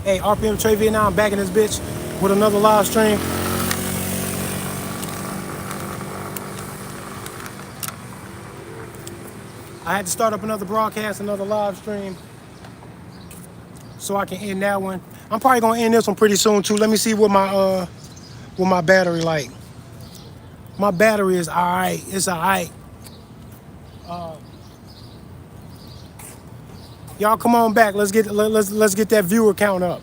Hey, RPM Trey Vietnam back in this bitch with another live stream. I had to start up another broadcast, another live stream, so I can end that one. I'm probably gonna end this one pretty soon too. Let me see what my battery like. My battery is alright. It's alright. Y'all come on back. Let's get that viewer count up,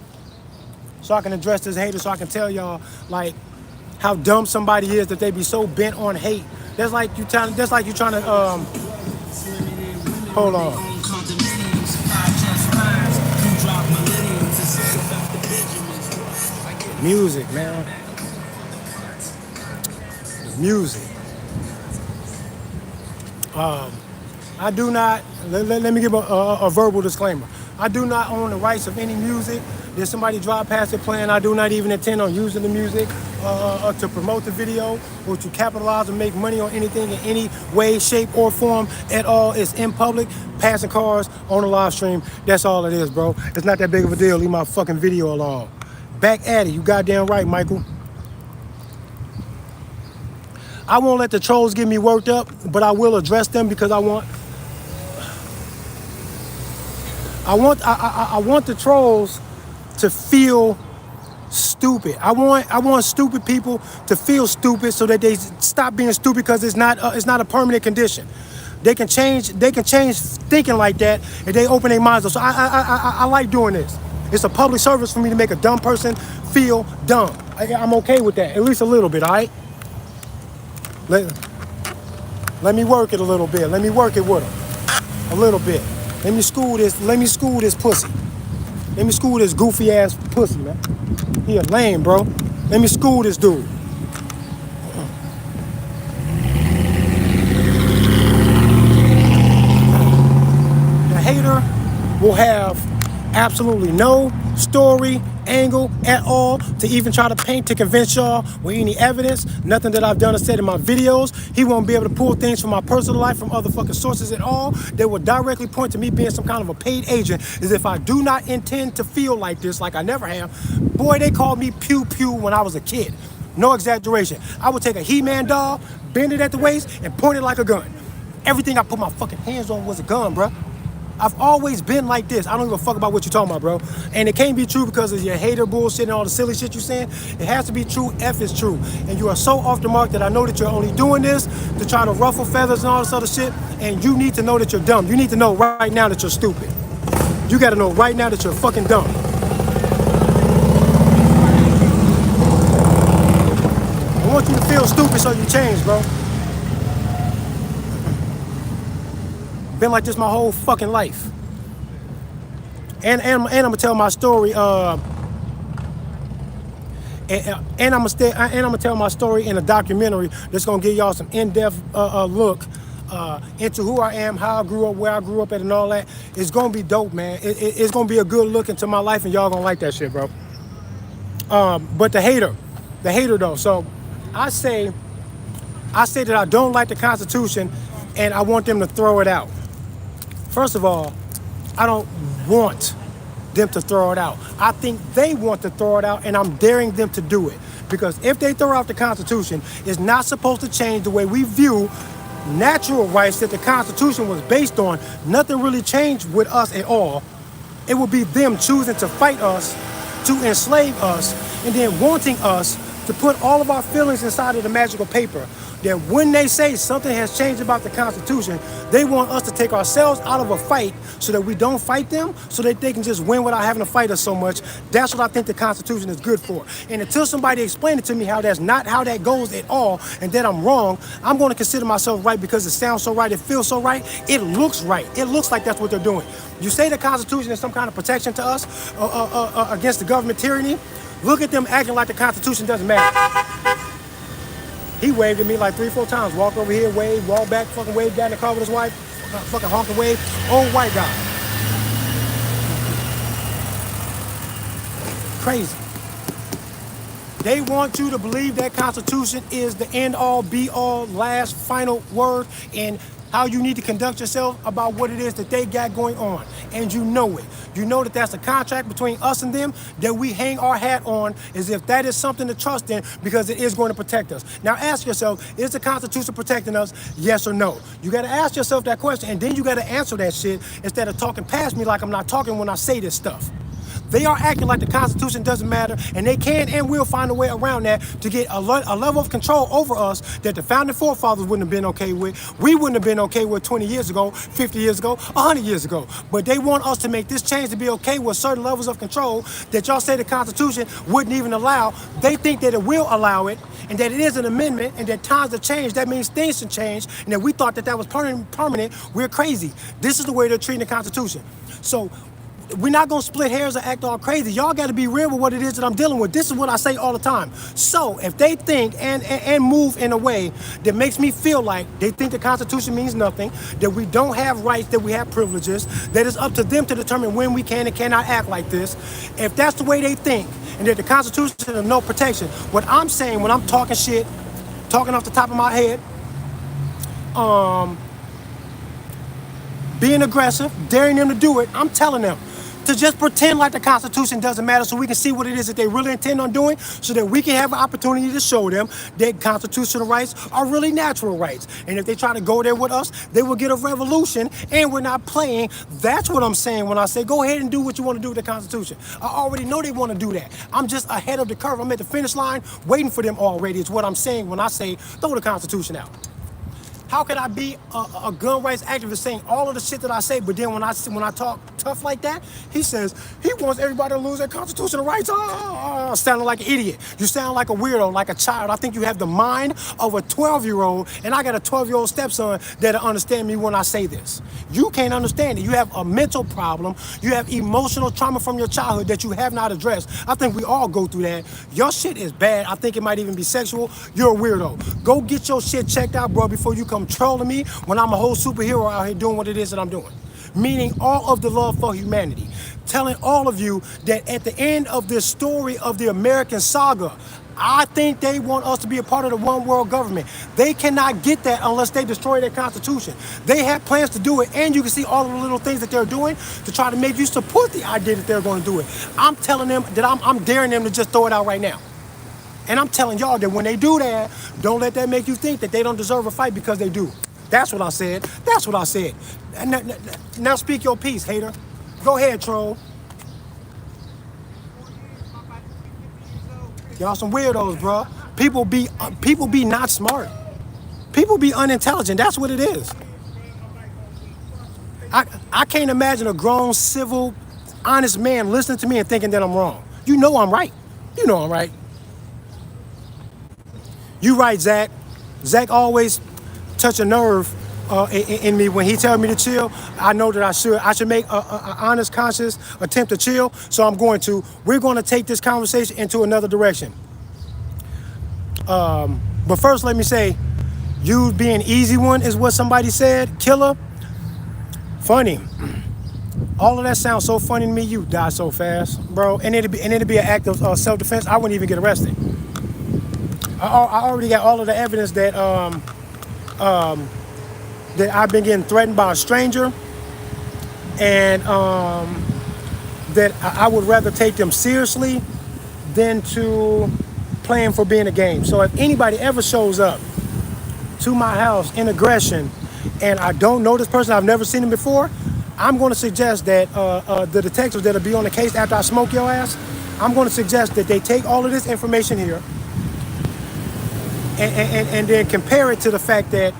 so I can address this hater. So I can tell y'all like how dumb somebody is that they be so bent on hate. That's like you trying to hold on. Music, man. Music. I do not, let me give a verbal disclaimer. I do not own the rights of any music. There's somebody drive past it playing. I do not even intend on using the music to promote the video or to capitalize or make money on anything in any way, shape, or form at all. It's in public, passing cars on a live stream. That's all it is, bro. It's not that big of a deal. Leave my fucking video alone. Back at it. You goddamn right, Michael. I won't let the trolls get me worked up, but I will address them because I want the trolls to feel stupid. I want stupid people to feel stupid so that they stop being stupid, because it's not a permanent condition. They can change thinking like that if they open their minds up. So I like doing this. It's a public service for me to make a dumb person feel dumb. I'm okay with that, at least a little bit, all right? Let me work it a little bit. Let me work it with them a little bit. Let me school this pussy. Let me school this goofy ass pussy, man. He a lame, bro. Let me school this dude. The hater will have absolutely no story, angle at all to even try to paint to convince y'all with any evidence, nothing that I've done or said in my videos. He won't be able to pull things from my personal life from other fucking sources at all. They will directly point to me being some kind of a paid agent, as if I do not intend to feel like this, like I never have. Boy, they called me Pew Pew when I was a kid. No exaggeration. I would take a He-Man doll, bend it at the waist, and point it like a gun. Everything I put my fucking hands on was a gun, bruh. I've always been like this. I don't give a fuck about what you're talking about, bro. And it can't be true because of your hater bullshit and all the silly shit you're saying. It has to be true if it's true. And you are so off the mark that I know that you're only doing this to try to ruffle feathers and all this other shit. And you need to know that you're dumb. You need to know right now that you're stupid. You gotta know right now that you're fucking dumb. I want you to feel stupid so you change, bro. Been like this my whole fucking life. And I'm gonna tell my story. And I'm gonna tell my story in a documentary that's gonna give y'all some in-depth look into who I am, how I grew up, where I grew up at, and all that. It's gonna be dope, man. It's gonna be a good look into my life, and y'all gonna like that shit, bro. But the hater though. So I say that I don't like the Constitution, and I want them to throw it out. First of all, I don't want them to throw it out. I think they want to throw it out, and I'm daring them to do it. Because if they throw out the Constitution, it's not supposed to change the way we view natural rights that the Constitution was based on. Nothing really changed with us at all. It would be them choosing to fight us, to enslave us, and then wanting us to put all of our feelings inside of the magical paper. That when they say something has changed about the Constitution, they want us to take ourselves out of a fight so that we don't fight them, so that they can just win without having to fight us so much. That's what I think the Constitution is good for. And until somebody explains it to me how that's not how that goes at all, and that I'm wrong, I'm going to consider myself right because it sounds so right, it feels so right, it looks right. It looks like that's what they're doing. You say the Constitution is some kind of protection to us against the government tyranny. Look at them acting like the Constitution doesn't matter. He waved at me like 3-4 times. Walked over here, waved, walked back, fucking waved down the car with his wife, fucking honk and wave. Old white guy. Crazy. They want you to believe that Constitution is the end all, be all, last, final word, and how you need to conduct yourself about what it is that they got going on. And you know it. You know that that's a contract between us and them that we hang our hat on as if that is something to trust in because it is going to protect us. Now ask yourself, is the Constitution protecting us? Yes or no? You got to ask yourself that question, and then you got to answer that shit instead of talking past me like I'm not talking when I say this stuff. They are acting like the Constitution doesn't matter, and they can and will find a way around that to get a level of control over us that the founding forefathers wouldn't have been okay with. We wouldn't have been okay with 20 years ago, 50 years ago, 100 years ago. But they want us to make this change to be okay with certain levels of control that y'all say the Constitution wouldn't even allow. They think that it will allow it, and that it is an amendment, and that times have changed. That means things can change, and that we thought that that was permanent. We're crazy. This is the way they're treating the Constitution. So we're not gonna split hairs or act all crazy. Y'all gotta be real with what it is that I'm dealing with. This is what I say all the time. So if they think and move in a way that makes me feel like they think the Constitution means nothing, that we don't have rights, that we have privileges, that it's up to them to determine when we can and cannot act like this, if that's the way they think, and that the Constitution has no protection, what I'm saying when I'm talking shit, talking off the top of my head, being aggressive, daring them to do it, I'm telling them to just pretend like the Constitution doesn't matter so we can see what it is that they really intend on doing, so that we can have an opportunity to show them that constitutional rights are really natural rights. And if they try to go there with us, they will get a revolution, and we're not playing. That's what I'm saying when I say go ahead and do what you want to do with the Constitution. I already know they want to do that. I'm just ahead of the curve. I'm at the finish line waiting for them already. It's what I'm saying when I say throw the Constitution out. How could I be a gun rights activist saying all of the shit that I say, but then when I talk tough like that, he says he wants everybody to lose their constitutional rights? Sounding like an idiot. You sound like a weirdo, like a child. I think you have the mind of a 12-year-old, and I got a 12-year-old stepson that'll understand me when I say this. You can't understand it. You have a mental problem. You have emotional trauma from your childhood that you have not addressed. I think we all go through that. Your shit is bad. I think it might even be sexual. You're a weirdo. Go get your shit checked out, bro, before you come trolling me when I'm a whole superhero out here doing what it is that I'm doing. Meaning all of the love for humanity. Telling all of you that at the end of this story of the American saga, I think they want us to be a part of the one world government. They cannot get that unless they destroy their constitution. They have plans to do it, and you can see all of the little things that they're doing to try to make you support the idea that they're going to do it. I'm telling them that I'm daring them to just throw it out right now. And I'm telling y'all that when they do that, don't let that make you think that they don't deserve a fight, because they do. That's what I said. That's what I said. Now speak your piece, hater. Go ahead, troll. Y'all some weirdos, bro. People be not smart. People be unintelligent. That's what it is. I can't imagine a grown, civil, honest man listening to me and thinking that I'm wrong. You know I'm right. You know I'm right. You right, Zach. Zach always touch a nerve in me when he tells me to chill. I know that I should make an honest, conscious attempt to chill. So I'm going to. We're going to take this conversation into another direction. But first, let me say, you being easy one is what somebody said. Killer. Funny. All of that sounds so funny to me. You die so fast, bro. And it'd be an act of self-defense. I wouldn't even get arrested. I already got all of the evidence that that I've been getting threatened by a stranger, and that I would rather take them seriously than to playing for being a game. So if anybody ever shows up to my house in aggression, and I don't know this person, I've never seen him before, I'm going to suggest that the detectives that'll be on the case after I smoke your ass, I'm going to suggest that they take all of this information here and then compare it to the fact that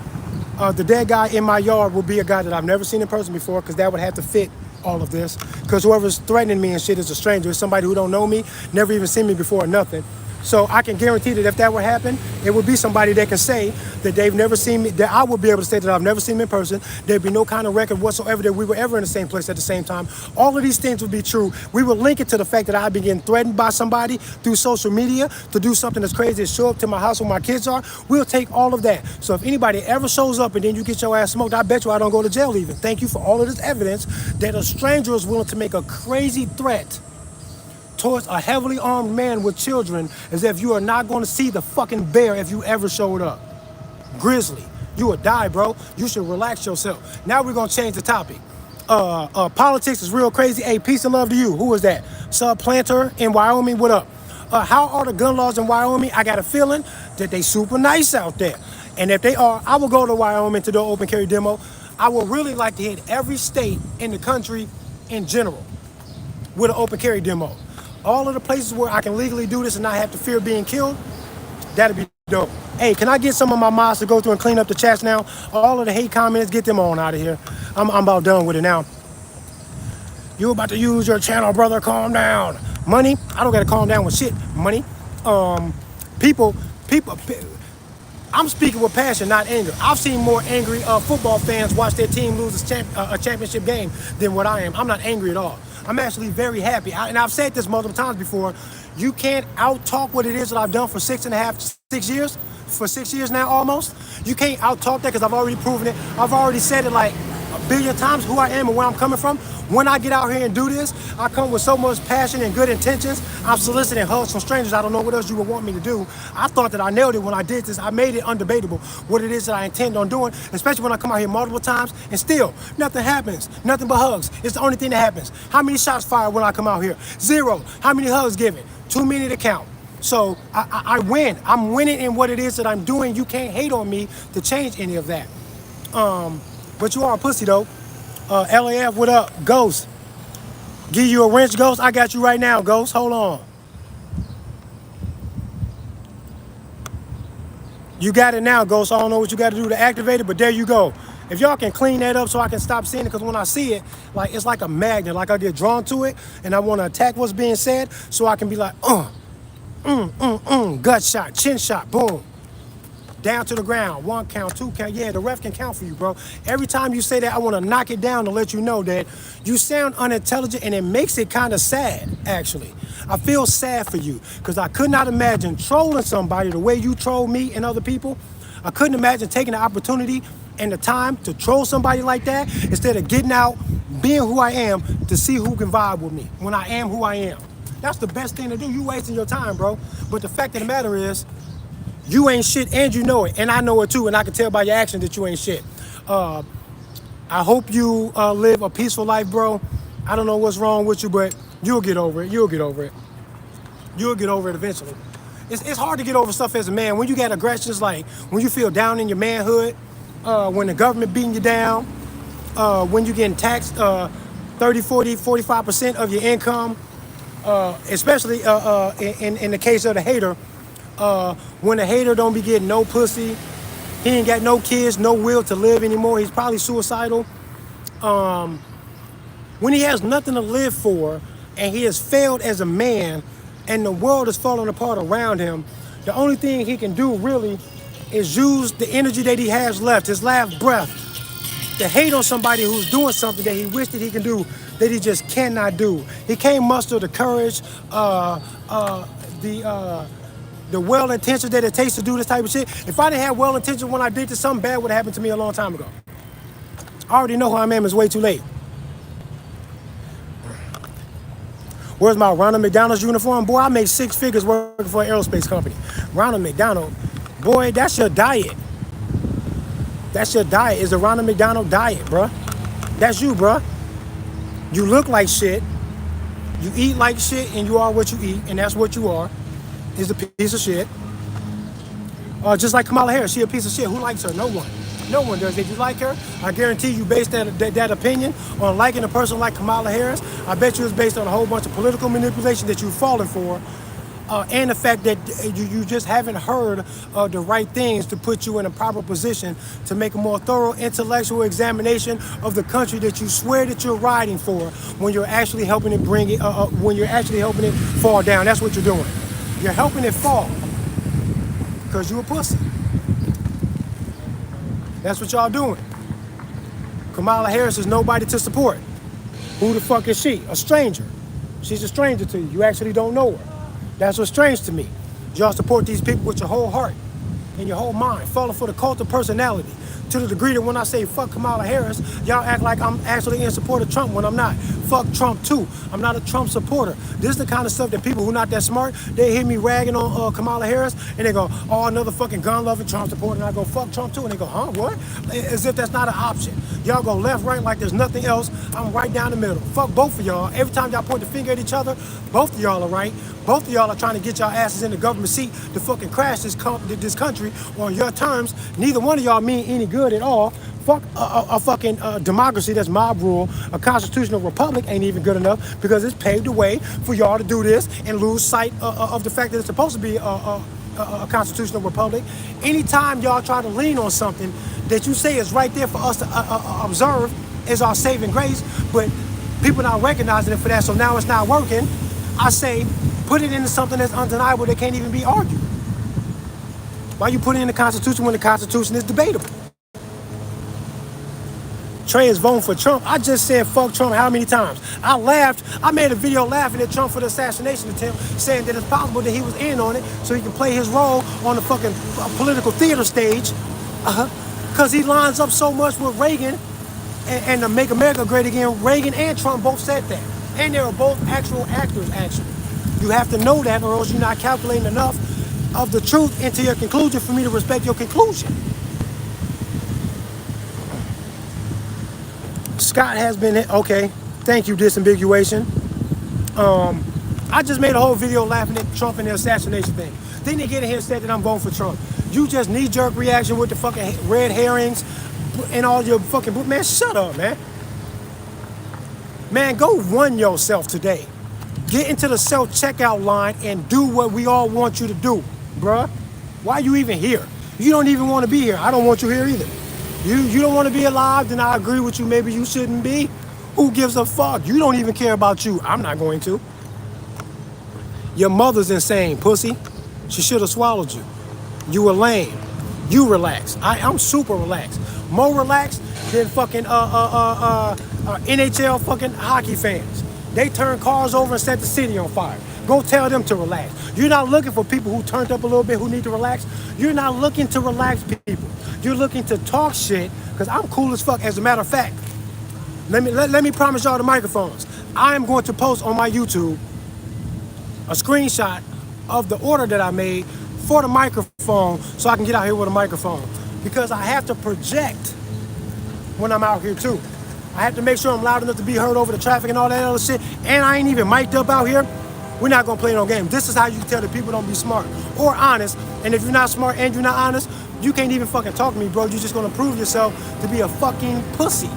the dead guy in my yard will be a guy that I've never seen in person before, because that would have to fit all of this. Because whoever's threatening me and shit is a stranger. It's somebody who don't know me, never even seen me before or nothing. So I can guarantee that if that would happen, it would be somebody that can say that they've never seen me, that I would be able to say that I've never seen them in person. There'd be no kind of record whatsoever that we were ever in the same place at the same time. All of these things would be true. We would link it to the fact that I've been getting threatened by somebody through social media to do something as crazy as show up to my house where my kids are. We'll take all of that. So if anybody ever shows up and then you get your ass smoked, I bet you I don't go to jail even. Thank you for all of this evidence that a stranger is willing to make a crazy threat towards a heavily armed man with children, as if you are not going to see the fucking bear if you ever showed up. Grizzly. You will die, bro. You should relax yourself. Now we're gonna change the topic. Politics is real crazy. Hey, peace and love to you. Who is that? Planter in Wyoming, what up? How are the gun laws in Wyoming? I got a feeling that they super nice out there. And if they are, I will go to Wyoming to do an open carry demo. I would really like to hit every state in the country in general with an open carry demo. All of the places where I can legally do this and not have to fear being killed, that'd be dope. Hey, can I get some of my mods to go through and clean up the chats now? All of the hate comments, get them on out of here. I'm about done with it now. You about to use your channel, brother, calm down. Money, I don't gotta calm down with shit, money. People, I'm speaking with passion, not anger. I've seen more angry football fans watch their team lose a championship game than what I am. I'm not angry at all. I'm actually very happy. And I've said this multiple times before. You can't out-talk what it is that I've done for 6 years. For 6 years now, almost. You can't out-talk that because I've already proven it. I've already said it like a billion times, who I am and where I'm coming from. When I get out here and do this, I come with so much passion and good intentions. I'm soliciting hugs from strangers. I don't know what else you would want me to do. I thought that I nailed it when I did this. I made it undebatable what it is that I intend on doing, especially when I come out here multiple times and still nothing happens. Nothing but hugs. It's the only thing that happens. How many shots fired when I come out here? 0. How many hugs given? Too many to count. So I win. I'm winning in what it is that I'm doing. You can't hate on me to change any of that. But you are a pussy though. LAF, what up? Ghost. Give you a wrench, Ghost? I got you right now, Ghost. Hold on. You got it now, Ghost. I don't know what you got to do to activate it, but there you go. If y'all can clean that up so I can stop seeing it, because when I see it, like it's like a magnet, like I get drawn to it, and I want to attack what's being said, so I can be like, gut shot, chin shot, boom. Down to the ground, 1 count, 2 count. Yeah, the ref can count for you, bro. Every time you say that, I want to knock it down to let you know that you sound unintelligent, and it makes it kind of sad, actually. I feel sad for you because I could not imagine trolling somebody the way you troll me and other people. I couldn't imagine taking the opportunity and the time to troll somebody like that instead of getting out, being who I am, to see who can vibe with me when I am who I am. That's the best thing to do. You wasting your time, bro. But the fact of the matter is, you ain't shit and you know it. And I know it too. And I can tell by your action that you ain't shit. I hope you live a peaceful life, bro. I don't know what's wrong with you, but you'll get over it. You'll get over it. You'll get over it eventually. It's hard to get over stuff as a man. When you got aggressions, like when you feel down in your manhood, when the government beating you down, when you getting taxed 30, 40, 45% of your income, especially in the case of the hater, when the hater don't be getting no pussy, he ain't got no kids, no will to live anymore, he's probably suicidal. When he has nothing to live for and he has failed as a man and the world is falling apart around him, the only thing he can do really is use the energy that he has left, his last breath, to hate on somebody who's doing something that he wished that he can do that he just cannot do. He can't muster the courage, the well intentions that it takes to do this type of shit. If I didn't have well intentions when I did this, something bad would have happened to me a long time ago. I already know who I am. It's way too late. Where's my Ronald McDonald's uniform? Boy, I make 6 figures working for an aerospace company. Ronald McDonald, boy, that's your diet. That's your diet. Is the Ronald McDonald diet, bruh. That's you, bruh. You look like shit. You eat like shit, and you are what you eat, and that's what you are. Is a piece of shit. Just like Kamala Harris, she a piece of shit. Who likes her? No one. No one does. If you like her, I guarantee you based that opinion on liking a person like Kamala Harris, I bet you it's based on a whole bunch of political manipulation that you've fallen for, and the fact that you just haven't heard the right things to put you in a proper position to make a more thorough intellectual examination of the country that you swear that you're riding for when you're actually helping it when you're actually helping it fall down. That's what you're doing. You're helping it fall because you a pussy. That's what y'all doing. Kamala Harris is nobody to support. Who the fuck is she? A stranger. She's a stranger to you. You actually don't know her. That's what's strange to me. Y'all support these people with your whole heart and your whole mind, falling for the cult of personality. to the degree that when I say fuck Kamala Harris, y'all act like I'm actually in support of Trump when I'm not. Fuck Trump too. I'm not a Trump supporter. This is the kind of stuff that people who not that smart, they hear me ragging on Kamala Harris and they go, oh, another fucking gun-loving Trump supporter. And I go, fuck Trump too. And they go, huh, what? As if that's not an option. Y'all go left, right, like there's nothing else. I'm right down the middle. Fuck both of y'all. Every time y'all point the finger at each other, both of y'all are right. Both of y'all are trying to get y'all asses in the government seat to fucking crash this country on your terms. Neither one of y'all mean any good at all. Fuck a fucking democracy that's mob rule. A constitutional republic ain't even good enough because it's paved the way for y'all to do this and lose sight of the fact that it's supposed to be a constitutional republic. Anytime y'all try to lean on something that you say is right there for us to observe is our saving grace, but people not recognizing it for that, so now it's not working. I say, put it into something that's undeniable that can't even be argued. Why you put it in the Constitution when the Constitution is debatable? Trey is voting for Trump. I just said fuck Trump how many times? I laughed. I made a video laughing at Trump for the assassination attempt, saying that it's possible that he was in on it so he can play his role on the fucking political theater stage. Because he lines up so much with Reagan and to Make America Great Again. Reagan and Trump both said that. And they were both actual actors, actually. You have to know that or else you're not calculating enough of the truth into your conclusion for me to respect your conclusion. Scott has been, okay, thank you, disambiguation. I just made a whole video laughing at Trump and the assassination thing. Then they get in here and said that I'm voting for Trump. You just knee-jerk reaction with the fucking red herrings and all your fucking, man, shut up, man. Man, go run yourself today. Get into the self-checkout line and do what we all want you to do, bruh. Why are you even here? You don't even want to be here. I don't want you here either. You don't want to be alive, then I agree with you. Maybe you shouldn't be. Who gives a fuck? You don't even care about you. I'm not going to. Your mother's insane, pussy. She should have swallowed you. You were lame. You relax. I'm super relaxed. More relaxed than fucking NHL fucking hockey fans. They turn cars over and set the city on fire. Go tell them to relax. You're not looking for people who turned up a little bit who need to relax. You're not looking to relax people. You're looking to talk shit because I'm cool as fuck. As a matter of fact, let me promise y'all the microphones. I am going to post on my YouTube a screenshot of the order that I made for the microphone so I can get out here with a microphone. Because I have to project when I'm out here too. I have to make sure I'm loud enough to be heard over the traffic and all that other shit. And I ain't even mic'd up out here. We're not gonna play no game. This is how you tell the people don't be smart or honest. And if you're not smart and you're not honest, you can't even fucking talk to me, bro. You're just gonna prove yourself to be a fucking pussy.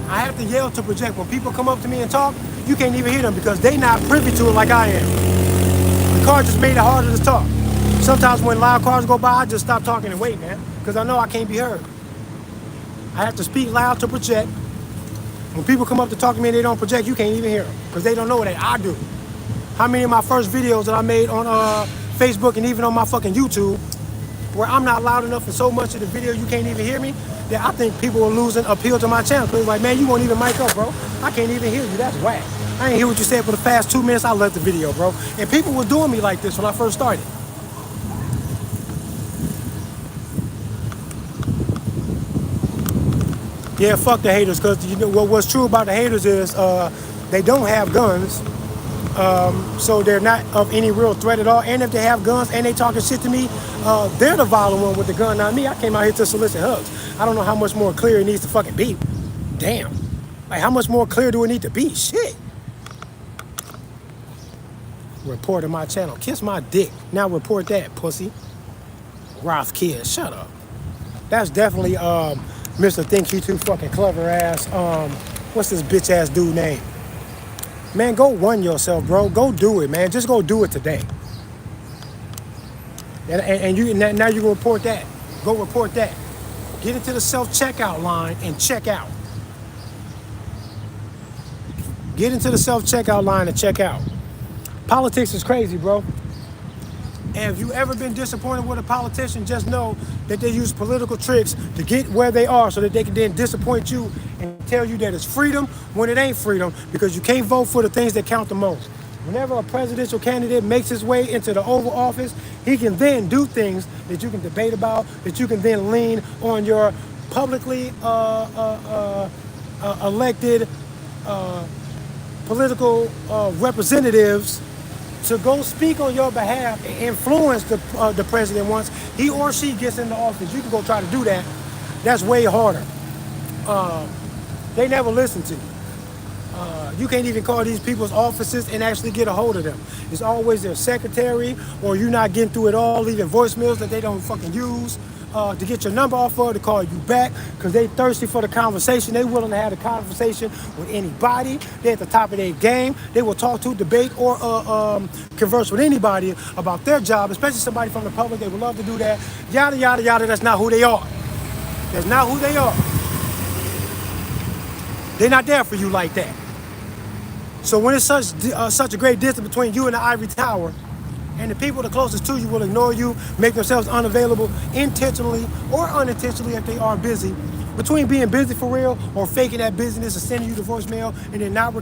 I have to yell to project. When people come up to me and talk, you can't even hear them because they not privy to it like I am. The car just made it harder to talk. Sometimes when loud cars go by, I just stop talking and wait, man, because I know I can't be heard. I have to speak loud to project. When people come up to talk to me and they don't project, you can't even hear them because they don't know that I do. How many of my first videos that I made on Facebook and even on my fucking YouTube where I'm not loud enough in so much of the video you can't even hear me, that I think people are losing appeal to my channel. Because like, man, you won't even mic up, bro. I can't even hear you. That's whack. I ain't hear what you said for the past 2 minutes. I left the video, bro. And people were doing me like this when I first started. Yeah, fuck the haters, because you know what's true about the haters is they don't have guns, so they're not of any real threat at all. And if they have guns and they talking shit to me, they're the violent one with the gun, not me. I came out here to solicit hugs. I don't know how much more clear it needs to fucking be. Damn. Like, how much more clear do it need to be? Shit. Report on my channel. Kiss my dick. Now report that, pussy. Roth kid. Shut up. That's definitely Mr. Think He Too Fucking Clever ass. What's this bitch ass dude name? Man, go run yourself, bro. Go do it, man. Just go do it today. And you now you can report that. Go report that. Get into the self-checkout line and check out. Get into the self-checkout line and check out. Politics is crazy, bro. And if you ever been disappointed with a politician, just know that they use political tricks to get where they are so that they can then disappoint you and tell you that it's freedom when it ain't freedom, because you can't vote for the things that count the most. Whenever a presidential candidate makes his way into the Oval Office, he can then do things that you can debate about, that you can then lean on your publicly elected political representatives to go speak on your behalf and influence the president once he or she gets into office. You can go try to do that. That's way harder. They never listen to you. You can't even call these people's offices and actually get a hold of them. It's always their secretary, or you're not getting through it all, leaving voicemails that they don't fucking use to get your number off of, to call you back, because they thirsty for the conversation. They willing to have a conversation with anybody. They're at the top of their game. They will talk to, debate, or converse with anybody about their job, especially somebody from the public. They would love to do that. Yada, yada, yada. That's not who they are. That's not who they are. They're not there for you like that. So when it's such a great distance between you and the ivory tower, and the people the closest to you will ignore you, make themselves unavailable intentionally or unintentionally if they are busy, between being busy for real or faking that busyness and sending you the voicemail and then not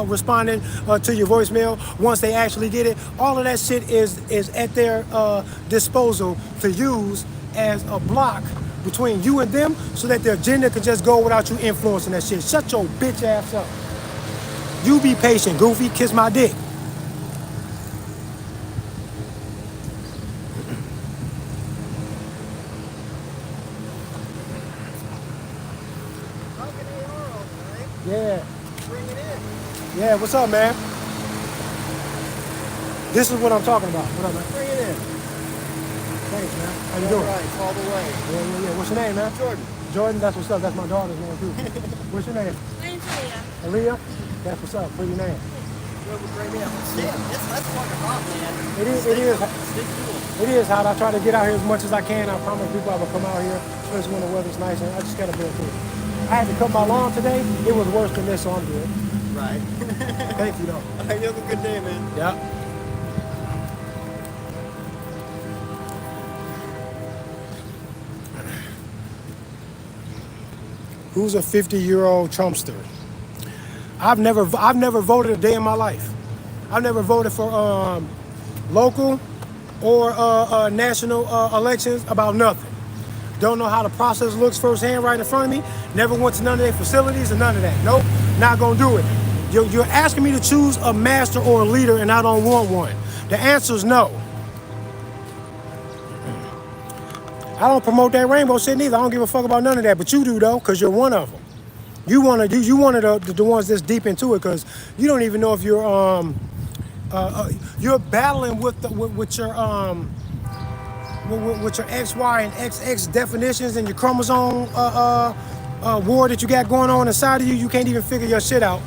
responding to your voicemail once they actually get it, all of that shit is at their disposal to use as a block between you and them so that their agenda can just go without you influencing that shit. Shut your bitch ass up. You be patient, goofy. Kiss my dick. Yeah. Bring it in. Yeah, what's up, man? This is what I'm talking about. What up, man? Bring it in. Thanks, man. How you doing? All right, all the way. Yeah. What's your name, man? Jordan. Jordan, that's what's up. That's my daughter's name, too. What's your name? My name's Aaliyah. Aaliyah? That's what's up. Pretty name. Bring me up. That's fucking hot, man. It is. Stick cool. It is hot. I try to get out here as much as I can. I promise people I will come out here, especially when the weather's nice, and I just gotta bear through it. I had to cut my lawn today. It was worse than this, so I'm good. Right. Thank you, though. You have a good day, man. Yeah. Who's a 50-year-old Trumpster? I've never voted a day in my life. I've never voted for local or national elections about nothing. Don't know how the process looks firsthand right in front of me. Never went to none of their facilities or none of that. Nope, not gonna do it. You're asking me to choose a master or a leader and I don't want one. The answer is no. I don't promote that rainbow shit neither. I don't give a fuck about none of that, but you do though, because you're one of them. You one of the ones that's deep into it, because you don't even know if you're battling with your X, Y, and XX definitions and your chromosome war that you got going on inside of you. You can't even figure your shit out.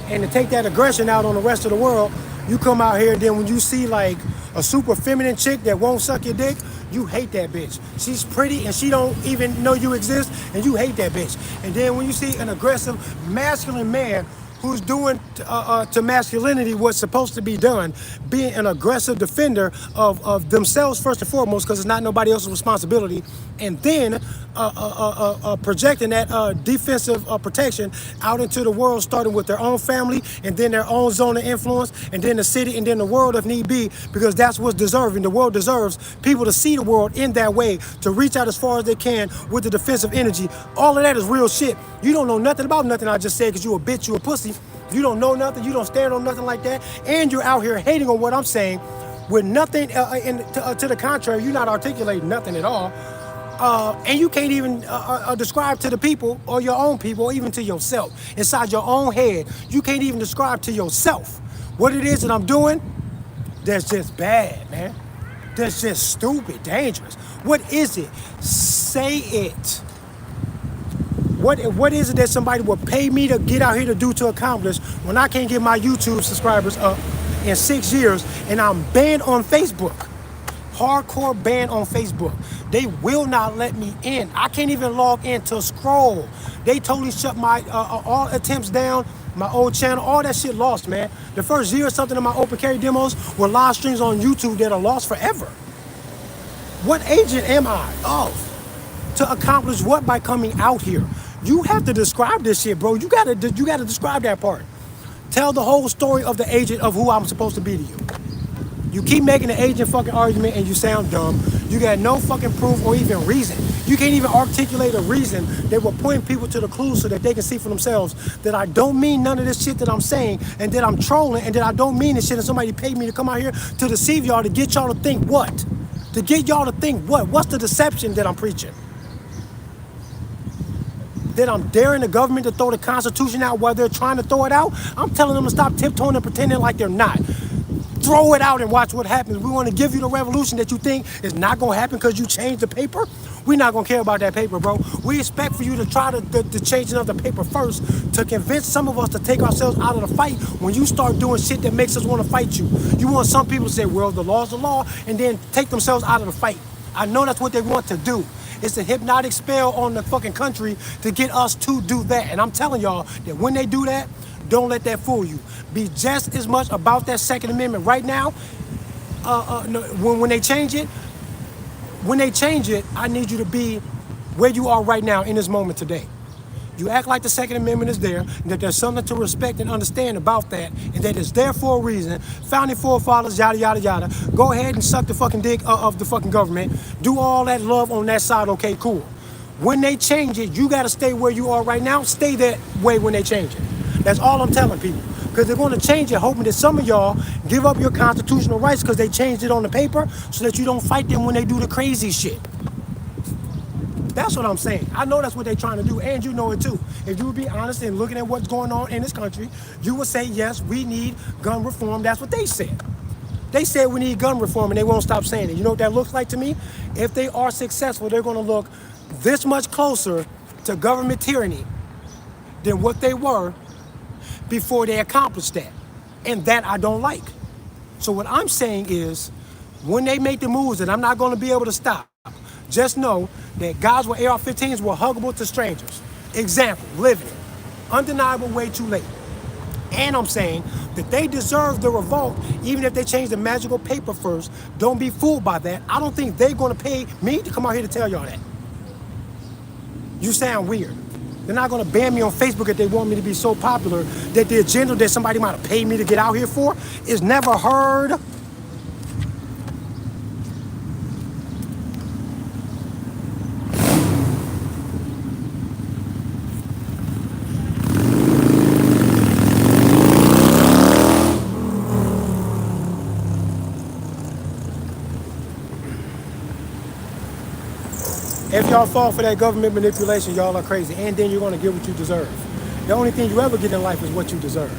And to take that aggression out on the rest of the world, you come out here, then when you see like a super feminine chick that won't suck your dick, you hate that bitch. She's pretty and she don't even know you exist, and you hate that bitch. And then when you see an aggressive masculine man who's doing to masculinity what's supposed to be done, being an aggressive defender of themselves first and foremost, because it's not nobody else's responsibility, and then projecting that defensive protection out into the world, starting with their own family, and then their own zone of influence, and then the city, and then the world if need be, because that's what's deserving. The world deserves people to see the world in that way, to reach out as far as they can with the defensive energy. All of that is real shit. You don't know nothing about nothing I just said, because you a bitch, you a pussy. You don't know nothing, you don't stand on nothing like that, and you're out here hating on what I'm saying with nothing to the contrary. You're not articulating nothing at all. And you can't even describe to the people or your own people, or even to yourself inside your own head. You can't even describe to yourself what it is that I'm doing. That's just bad, man. That's just stupid, dangerous. What is it? Say it. What is it that somebody would pay me to get out here to do, to accomplish, when I can't get my YouTube subscribers up in 6 years and I'm banned on Facebook? Hardcore banned on Facebook. They will not let me in. I can't even log in to scroll. They totally shut my all attempts down, my old channel, all that shit lost, man. The first year or something of my open carry demos were live streams on YouTube that are lost forever. What agent am I of to accomplish what by coming out here? You have to describe this shit, bro. You gotta describe that part. Tell the whole story of the agent of who I'm supposed to be to you. You keep making the agent fucking argument and you sound dumb. You got no fucking proof or even reason. You can't even articulate a reason that will point people to the clues so that they can see for themselves that I don't mean none of this shit that I'm saying and that I'm trolling and that I don't mean this shit and somebody paid me to come out here to deceive y'all to get y'all to think what? To get y'all to think what? What's the deception that I'm preaching? That I'm daring the government to throw the Constitution out while they're trying to throw it out? I'm telling them to stop tiptoeing and pretending like they're not. Throw it out and watch what happens. We want to give you the revolution that you think is not going to happen because you changed the paper. We're not going to care about that paper, bro. We expect for you to try the changing of the paper first to convince some of us to take ourselves out of the fight when you start doing shit that makes us want to fight you. You want some people to say, well, the law's the law, and then take themselves out of the fight. I know that's what they want to do. It's a hypnotic spell on the fucking country to get us to do that. And I'm telling y'all that when they do that, don't let that fool you. Be just as much about that Second Amendment right now. When they change it, I need you to be where you are right now in this moment today. You act like the Second Amendment is there, and that there's something to respect and understand about that, and that it's there for a reason. Founding forefathers, yada, yada, yada. Go ahead and suck the fucking dick of the fucking government. Do all that love on that side, okay, cool. When they change it, you got to stay where you are right now. Stay that way when they change it. That's all I'm telling people. Because they're going to change it, hoping that some of y'all give up your constitutional rights because they changed it on the paper so that you don't fight them when they do the crazy shit. That's what I'm saying. I know that's what they're trying to do, and you know it too. If you would be honest and looking at what's going on in this country, you would say, yes, we need gun reform. That's what they said. They said we need gun reform, and they won't stop saying it. You know what that looks like to me? If they are successful, they're going to look this much closer to government tyranny than what they were before they accomplished that. And that I don't like. So what I'm saying is, when they make the moves that I'm not going to be able to stop, just know that guys with AR-15s were huggable to strangers. Example, living it. Undeniable, way too late. And I'm saying that they deserve the revolt, even if they change the magical paper first. Don't be fooled by that. I don't think they're going to pay me to come out here to tell y'all that. You sound weird. They're not going to ban me on Facebook if they want me to be so popular that the agenda that somebody might have paid me to get out here for is never heard. If y'all fall for that government manipulation, y'all are crazy. And then you're going to get what you deserve. The only thing you ever get in life is what you deserve.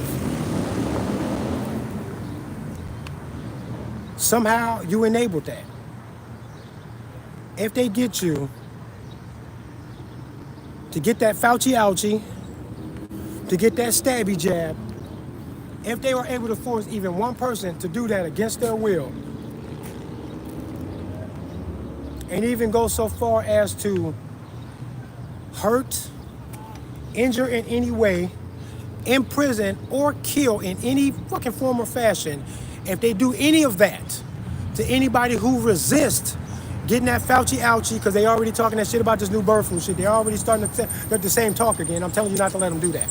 Somehow you enabled that. If they get you to get that Fauci ouchie, to get that stabby jab, if they were able to force even one person to do that against their will, and even go so far as to hurt, injure in any way, imprison, or kill in any fucking form or fashion, if they do any of that to anybody who resists getting that Fauci ouchie, because they already talking that shit about this new bird flu shit, they're already starting to the same talk again. I'm telling you not to let them do that.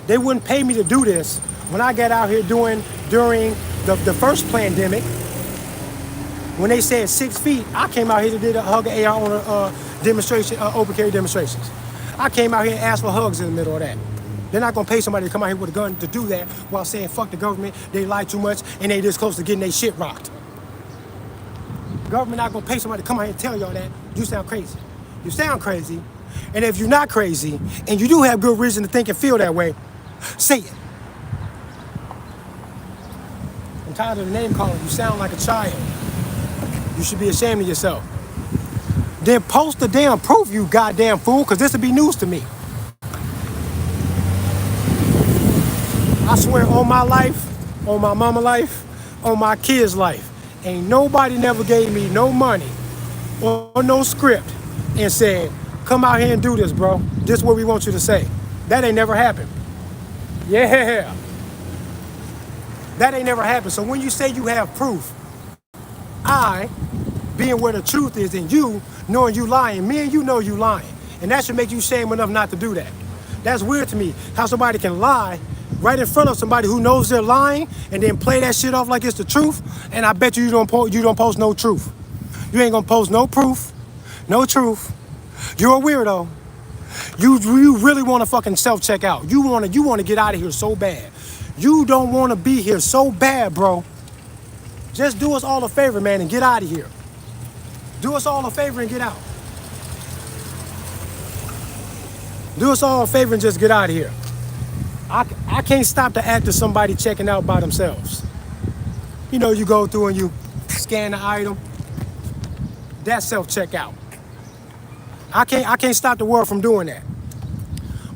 They wouldn't pay me to do this when I got out here during the first pandemic. When they said 6 feet, I came out here to do a hug AR on a demonstration, open carry demonstrations. I came out here and asked for hugs in the middle of that. They're not gonna pay somebody to come out here with a gun to do that while saying fuck the government, they lie too much, and they this close to getting their shit rocked. Government not gonna pay somebody to come out here and tell y'all that. You sound crazy. You sound crazy. And if you're not crazy, and you do have good reason to think and feel that way, say it. I'm tired of the name calling. You sound like a child. You should be ashamed of yourself. Then post the damn proof, you goddamn fool, because this will be news to me. I swear on my life, on my mama life, on my kids' life, ain't nobody never gave me no money or no script and said, come out here and do this, bro. This is what we want you to say. That ain't never happened. Yeah. That ain't never happened. So when you say you have proof, I, being where the truth is, and you knowing you lying, me and you know you lying. And that should make you shame enough not to do that. That's weird to me, how somebody can lie right in front of somebody who knows they're lying, and then play that shit off like it's the truth. And I bet you don't post no truth. You ain't gonna post no proof, no truth. You're a weirdo. You really want to fucking self-check out. You want to get out of here so bad. You don't want to be here so bad, bro. Just do us all a favor, man, and get out of here. Do us all a favor and get out. Do us all a favor and just get out of here. I can't stop the act of somebody checking out by themselves. You know, you go through and you scan the item. That's self-checkout. I can't stop the world from doing that.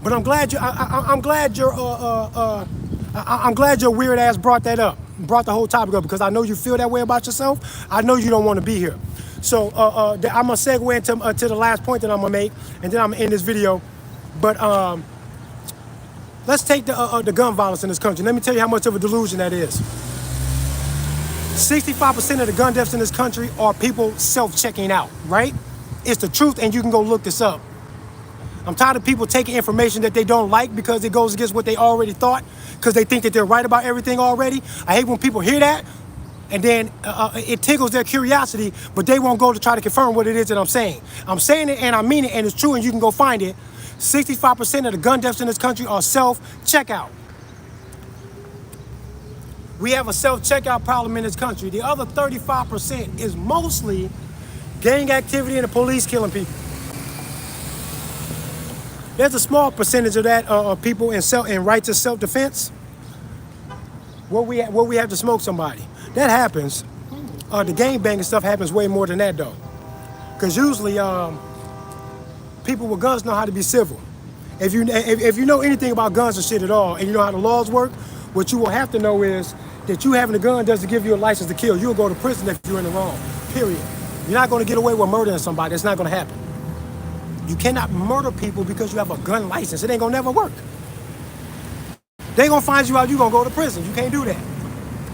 But I'm glad I'm glad your weird ass brought that up, brought the whole topic up, because I know you feel that way about yourself. I know you don't want to be here. So I'm gonna segue into to the last point that I'm gonna make, and then I'm gonna end this video. But let's take the gun violence in this country. Let me tell you how much of a delusion that is. 65% of the gun deaths in this country are people self-checking out, right? It's the truth, and you can go look this up. I'm tired of people taking information that they don't like because it goes against what they already thought, because they think that they're right about everything already. I hate when people hear that, and then it tickles their curiosity, but they won't go to try to confirm what it is that I'm saying. I'm saying it, and I mean it, and it's true, and you can go find it. 65% of the gun deaths in this country are self-checkout. We have a self-checkout problem in this country. The other 35% is mostly gang activity and the police killing people. There's a small percentage of that people in rights of self-defense where we have to smoke somebody. That happens. The gang banging stuff happens way more than that though, because usually people with guns know how to be civil. If you know anything about guns and shit at all, and you know how the laws work, what you will have to know is that you having a gun doesn't give you a license to kill. You'll go to prison if you're in the wrong. Period. You're not going to get away with murdering somebody. It's not going to happen. You cannot murder people because you have a gun license. It ain't going to never work. They going to find you out. You're going to go to prison. You can't do that.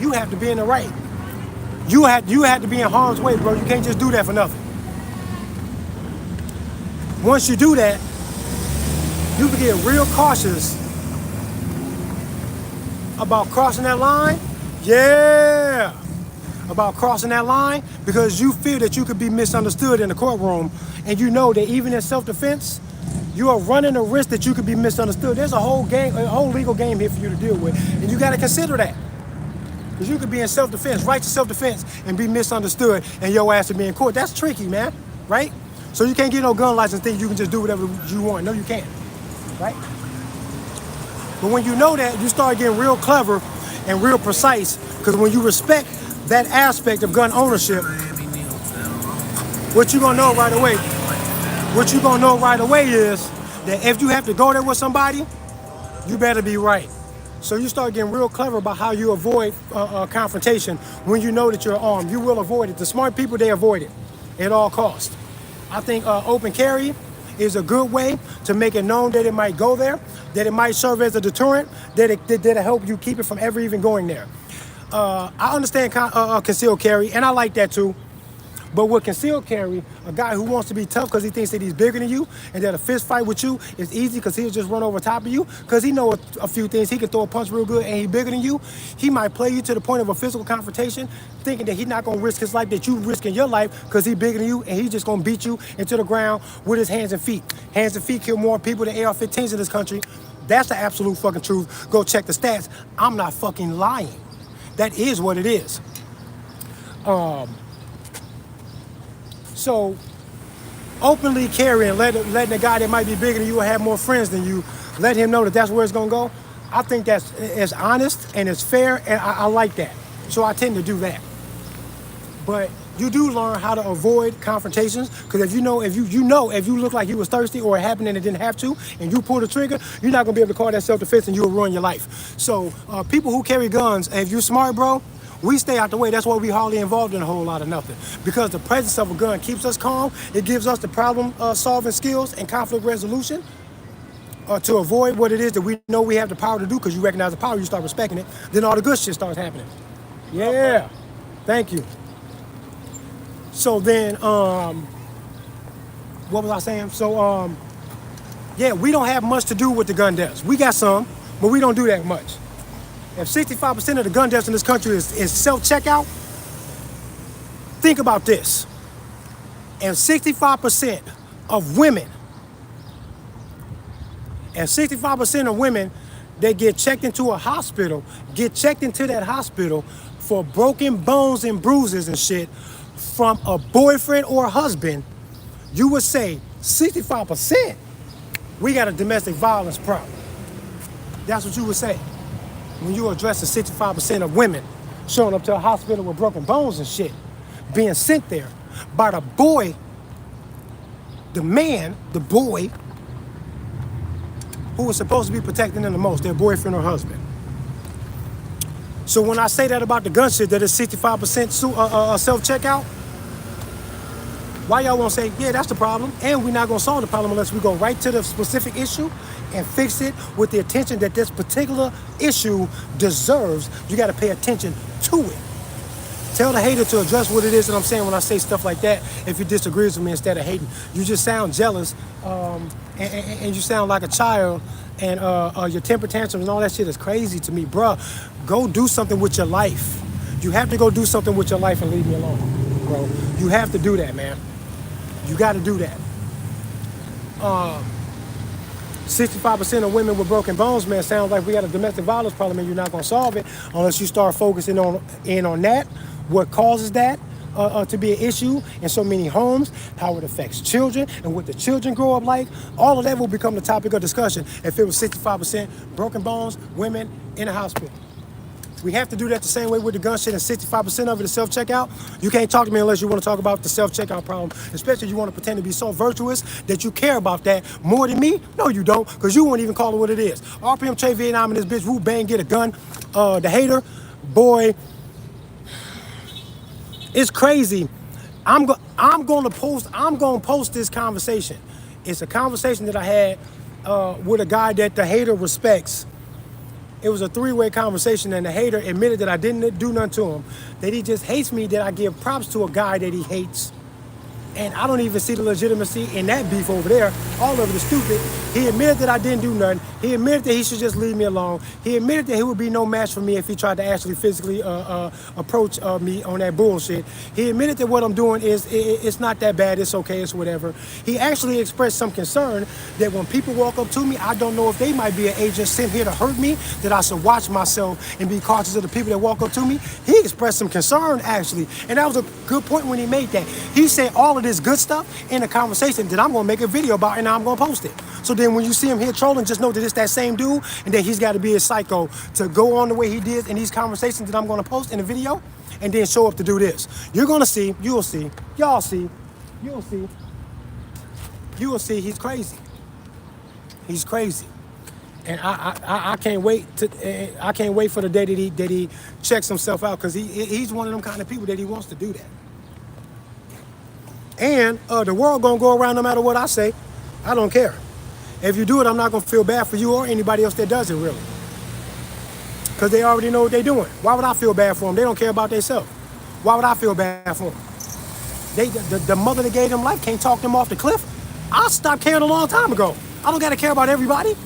You have to be in the right. You have to be in harm's way, bro. You can't just do that for nothing. Once you do that, you can get real cautious about crossing that line. Yeah. About crossing that line, because you feel that you could be misunderstood in the courtroom, and you know that even in self-defense, you are running a risk that you could be misunderstood. There's a whole legal game here for you to deal with, and you got to consider that. Because you could be in self-defense, right to self-defense, and be misunderstood, and your ass to be in court. That's tricky, man, right? So you can't get no gun license think you can just do whatever you want. No, you can't, right? But when you know that, you start getting real clever and real precise, because when you respect that aspect of gun ownership, what you're gonna know right away, is that if you have to go there with somebody, you better be right. So you start getting real clever about how you avoid confrontation when you know that you're armed. You will avoid it. The smart people, they avoid it at all costs. I think open carry is a good way to make it known that it might go there, that it might serve as a deterrent, that it'll help you keep it from ever even going there. I understand concealed carry, and I like that too. But with concealed carry, a guy who wants to be tough because he thinks that he's bigger than you, and that a fist fight with you is easy because he'll just run over top of you, because he knows a few things. He can throw a punch real good, and he's bigger than you. He might play you to the point of a physical confrontation, thinking that he's not going to risk his life, that you risking your life because he's bigger than you, and he's just going to beat you into the ground with his hands and feet. Hands and feet kill more people than AR-15s in this country. That's the absolute fucking truth. Go check the stats. I'm not fucking lying. That is what it is. So openly carrying, letting a guy that might be bigger than you or have more friends than you, let him know that that's where it's gonna go. I think it's honest and it's fair, and I like that. So I tend to do that. But you do learn how to avoid confrontations, because if you look like you was thirsty or it happened and it didn't have to, and you pull the trigger, you're not gonna be able to call that self-defense, and you'll ruin your life. So people who carry guns, if you're smart, bro, we stay out the way. That's why we hardly involved in a whole lot of nothing, because the presence of a gun keeps us calm. It gives us the problem solving skills and conflict resolution to avoid what it is that we know we have the power to do, because you recognize the power, you start respecting it, then all the good shit starts happening. Yeah, thank you. So then, what was I saying? So, yeah, we don't have much to do with the gun deaths. We got some, but we don't do that much. If 65% of the gun deaths in this country is self-checkout, think about this. And 65% of women, that get checked into a hospital, get checked into that hospital for broken bones and bruises and shit from a boyfriend or a husband, you would say 65%, we got a domestic violence problem. That's what you would say when you address the 65% of women showing up to a hospital with broken bones and shit, being sent there by the boy, the man, the boy, who was supposed to be protecting them the most, their boyfriend or husband. So when I say that about the gun shit, that it's 65% self-checkout, why y'all won't say, yeah, that's the problem, and we're not gonna solve the problem unless we go right to the specific issue and fix it with the attention that this particular issue deserves. You gotta pay attention to it. Tell the hater to address what it is that I'm saying when I say stuff like that. If you disagree with me, instead of hating, you just sound jealous, and you sound like a child, and your temper tantrums and all that shit is crazy to me, bruh. Go do something with your life. You have to go do something with your life and leave me alone, bro. You have to do that, man. You got to do that. 65% of women with broken bones, man, sounds like we got a domestic violence problem, and you're not gonna solve it unless you start focusing on that. What causes that to be an issue in so many homes, how it affects children, and what the children grow up like. All of that will become the topic of discussion if it was 65% broken bones, women in a hospital. We have to do that the same way with the gun shit, and 65% of it is self-checkout. You can't talk to me unless you want to talk about the self-checkout problem, especially if you want to pretend to be so virtuous that you care about that more than me. No, you don't, because you won't even call it what it is. RPM Trey Vietnam and this bitch Wu Bang get a gun. The hater, boy, it's crazy. I'm gonna post this conversation. It's a conversation that I had with a guy that the hater respects. It was a three-way conversation, and the hater admitted that I didn't do nothing to him, that he just hates me, that I give props to a guy that he hates. And I don't even see the legitimacy in that beef over there. All of it is stupid. He admitted that I didn't do nothing. He admitted that he should just leave me alone. He admitted that he would be no match for me if he tried to actually physically approach me on that bullshit. He admitted that what I'm doing it's not that bad. It's okay. It's whatever. He actually expressed some concern that when people walk up to me, I don't know if they might be an agent sent here to hurt me, that I should watch myself and be cautious of the people that walk up to me. He expressed some concern, actually. And that was a good point when he made that. He said all of this good stuff in a conversation that I'm going to make a video about, and I'm going to post it. So then when you see him here trolling, just know that it's that same dude, and that he's got to be a psycho to go on the way he did in these conversations that I'm going to post in the video, and then show up to do this. You're going to see, you'll see, y'all see, you'll see, he's crazy. He's crazy. And I can't wait for the day that he checks himself out, because he's one of them kind of people that he wants to do that. And the world gonna go around no matter what I say. I don't care. If you do it, I'm not gonna feel bad for you or anybody else that does it, really. Because they already know what they're doing. Why would I feel bad for them? They don't care about themselves. Why would I feel bad for them? The mother that gave them life can't talk them off the cliff. I stopped caring a long time ago. I don't gotta care about everybody.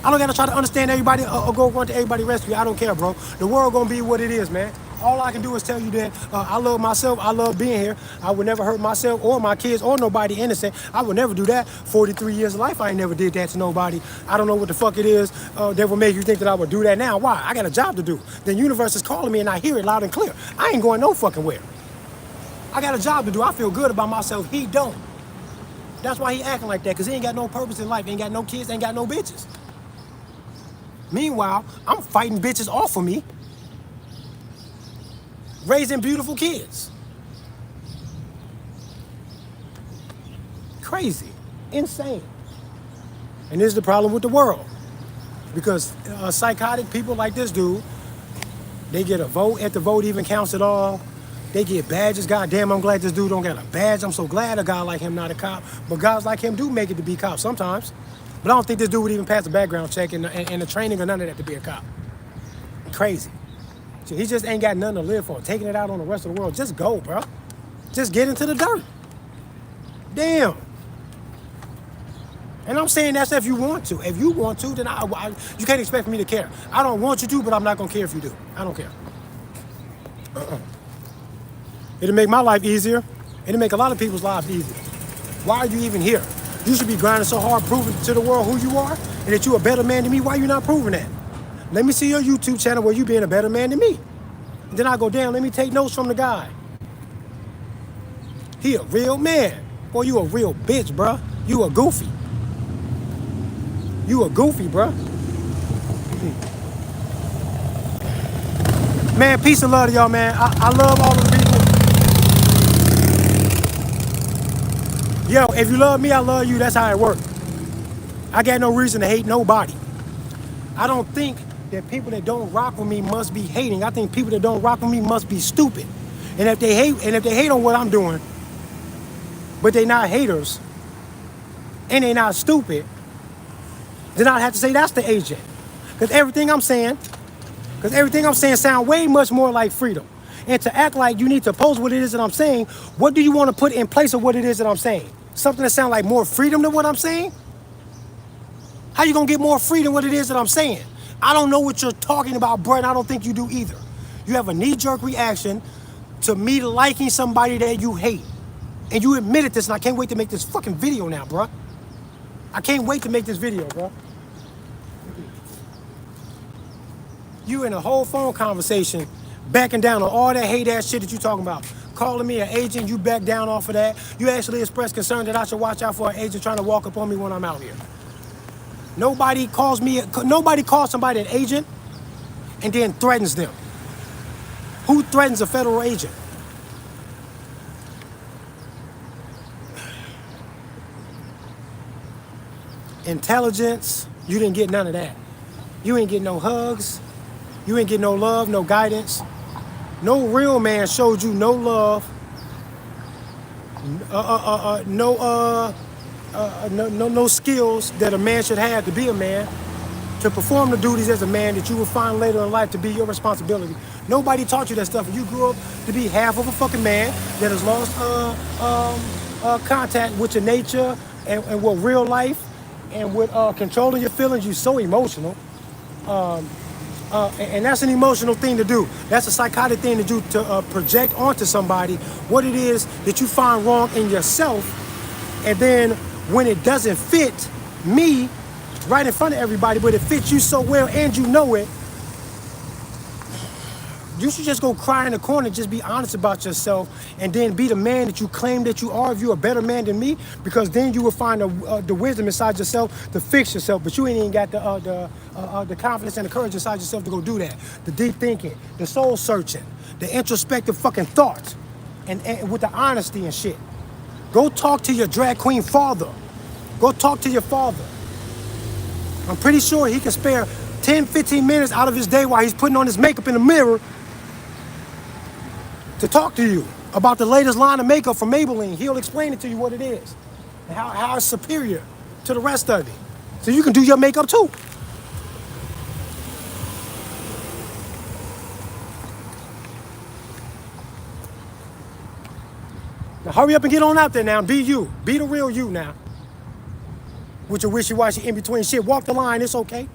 I don't gotta try to understand everybody or go run to everybody's rescue. I don't care, bro. The world gonna be what it is, man. All I can do is tell you that I love myself. I love being here. I would never hurt myself or my kids or nobody innocent. I would never do that. 43 years of life, I ain't never did that to nobody. I don't know what the fuck it is that would make you think that I would do that now. Why? I got a job to do. The universe is calling me and I hear it loud and clear. I ain't going no fucking where. I got a job to do. I feel good about myself. He don't. That's why he acting like that, because he ain't got no purpose in life. He ain't got no kids, ain't got no bitches. Meanwhile, I'm fighting bitches off of me, raising beautiful kids. Crazy. Insane. And this is the problem with the world. Because psychotic people like this dude, they get a vote if the vote even counts at all. They get badges. Goddamn, I'm glad this dude don't get a badge. I'm so glad a guy like him not a cop. But guys like him do make it to be cops sometimes. But I don't think this dude would even pass a background check and the training or none of that to be a cop. Crazy. So he just ain't got nothing to live for. Taking it out on the rest of the world. Just go, bro. Just get into the dirt. Damn. And I'm saying that's if you want to. If you want to, then you can't expect me to care. I don't want you to, but I'm not going to care if you do. I don't care. It'll make my life easier. It'll make a lot of people's lives easier. Why are you even here? You should be grinding so hard, proving to the world who you are and that you're a better man than me. Why are you not proving that? Let me see your YouTube channel where you being a better man than me. And then I go, damn, let me take notes from the guy. He a real man. Boy, you a real bitch, bruh. You a goofy. You a goofy, bruh. Man, peace and love to y'all, man. I love all of the people. Yo, if you love me, I love you. That's how it works. I got no reason to hate nobody. I don't think that people that don't rock with me must be hating. I think people that don't rock with me must be stupid. And if they hate on what I'm doing, but they not haters, and they not stupid, then I'd have to say that's the agent. Because everything I'm saying sound way much more like freedom. And to act like you need to post what it is that I'm saying, what do you want to put in place of what it is that I'm saying? Something that sounds like more freedom than what I'm saying? How you gonna get more freedom what it is that I'm saying? I don't know what you're talking about, bro, and I don't think you do either. You have a knee-jerk reaction to me liking somebody that you hate. And you admitted this, and I can't wait to make this fucking video now, bro. I can't wait to make this video, bro. You in a whole phone conversation, backing down on all that hate-ass shit that you talking about. Calling me an agent, you back down off of that. You actually expressed concern that I should watch out for an agent trying to walk up on me when I'm out here. Nobody calls somebody an agent and then threatens them. Who threatens a federal agent? Intelligence, you didn't get none of that. You ain't get no hugs. You ain't get no love, no guidance. No real man showed you no love. No skills that a man should have to be a man, to perform the duties as a man that you will find later in life to be your responsibility. Nobody taught you that stuff. You grew up to be half of a fucking man that has lost contact with your nature and with real life and with controlling your feelings. You're so emotional. And that's an emotional thing to do. That's a psychotic thing to do, to project onto somebody what it is that you find wrong in yourself. And then when it doesn't fit me right in front of everybody, but it fits you so well and you know it, you should just go cry in the corner, just be honest about yourself, and then be the man that you claim that you are if you're a better man than me, because then you will find the wisdom inside yourself to fix yourself. But you ain't even got the confidence and the courage inside yourself to go do that. The deep thinking, the soul searching, the introspective fucking thoughts, and with the honesty and shit. Go talk to your drag queen father. Go talk to your father. I'm pretty sure he can spare 10, 15 minutes out of his day while he's putting on his makeup in the mirror to talk to you about the latest line of makeup from Maybelline. He'll explain it to you what it is and how it's superior to the rest of it. So you can do your makeup too. Now hurry up and get on out there now. Be you. Be the real you now. With your wishy-washy in-between shit. Walk the line. It's okay.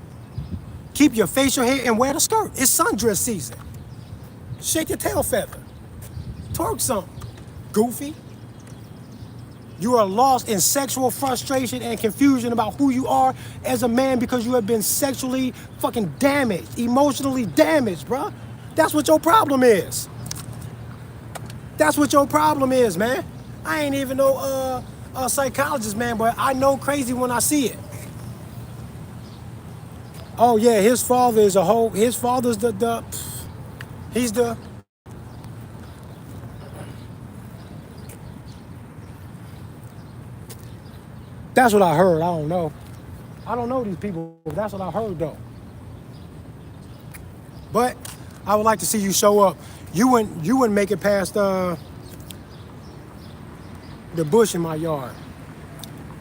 Keep your facial hair and wear the skirt. It's sundress season. Shake your tail feather. Twerk something. Goofy. You are lost in sexual frustration and confusion about who you are as a man because you have been sexually fucking damaged. Emotionally damaged, bruh. That's what your problem is. That's what your problem is, man. I ain't even no psychologist, man, but I know crazy when I see it. Oh yeah, his father is a whole. His father's he's the. That's what I heard. I don't know. I don't know these people. That's what I heard though. But I would like to see you show up. You wouldn't make it past the bush in my yard.